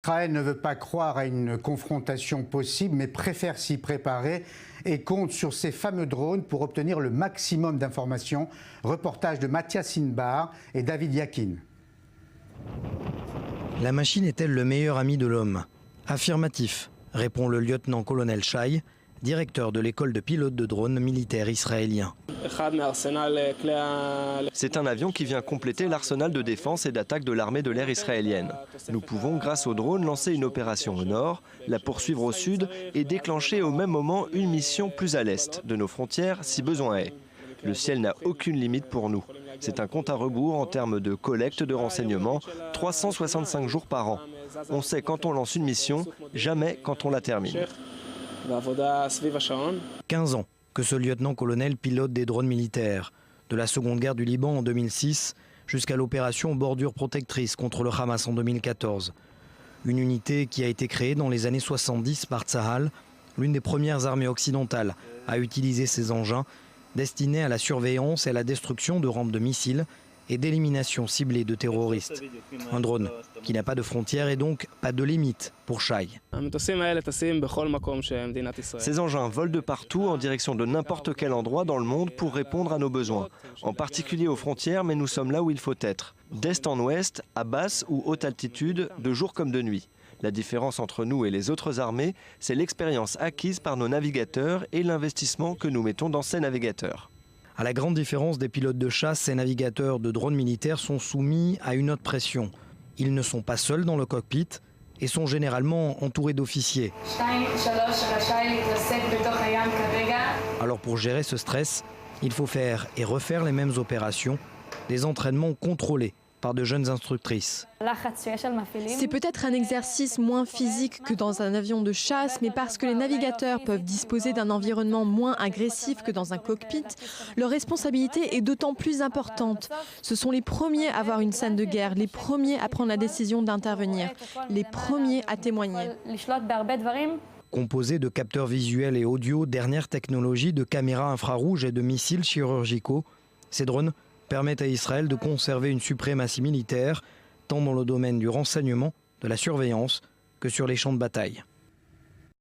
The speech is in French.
Israël ne veut pas croire à une confrontation possible, mais préfère s'y préparer et compte sur ces fameux drones pour obtenir le maximum d'informations. Reportage de Mathias Inbar et David Yakin. La machine est-elle le meilleur ami de l'homme? Affirmatif, répond le lieutenant-colonel Shai, directeur de l'école de pilotes de drones militaires israéliens. C'est un avion qui vient compléter l'arsenal de défense et d'attaque de l'armée de l'air israélienne. Nous pouvons, grâce au drone, lancer une opération au nord, la poursuivre au sud et déclencher au même moment une mission plus à l'est de nos frontières si besoin est. Le ciel n'a aucune limite pour nous. C'est un compte à rebours en termes de collecte de renseignements, 365 jours par an. On sait quand on lance une mission, jamais quand on la termine. 15 ans que ce lieutenant-colonel pilote des drones militaires, de la Seconde Guerre du Liban en 2006 jusqu'à l'opération Bordure protectrice contre le Hamas en 2014. Une unité qui a été créée dans les années 70 par Tsahal, l'une des premières armées occidentales à utiliser ces engins destinés à la surveillance et à la destruction de rampes de missiles et d'élimination ciblée de terroristes. Un drone qui n'a pas de frontières et donc pas de limite pour Shai. Ces engins volent de partout en direction de n'importe quel endroit dans le monde pour répondre à nos besoins, en particulier aux frontières, mais nous sommes là où il faut être, d'est en ouest, à basse ou haute altitude, de jour comme de nuit. La différence entre nous et les autres armées, c'est l'expérience acquise par nos navigateurs et l'investissement que nous mettons dans ces navigateurs. À la grande différence des pilotes de chasse, ces navigateurs de drones militaires sont soumis à une autre pression. Ils ne sont pas seuls dans le cockpit et sont généralement entourés d'officiers. Alors pour gérer ce stress, il faut faire et refaire les mêmes opérations, des entraînements contrôlés par de jeunes instructrices. C'est peut-être un exercice moins physique que dans un avion de chasse, mais parce que les navigateurs peuvent disposer d'un environnement moins agressif que dans un cockpit, leur responsabilité est d'autant plus importante. Ce sont les premiers à voir une scène de guerre, les premiers à prendre la décision d'intervenir, les premiers à témoigner. Composés de capteurs visuels et audio, dernière technologie de caméras infrarouges et de missiles chirurgicaux, ces drones permettent à Israël de conserver une suprématie militaire, tant dans le domaine du renseignement, de la surveillance, que sur les champs de bataille.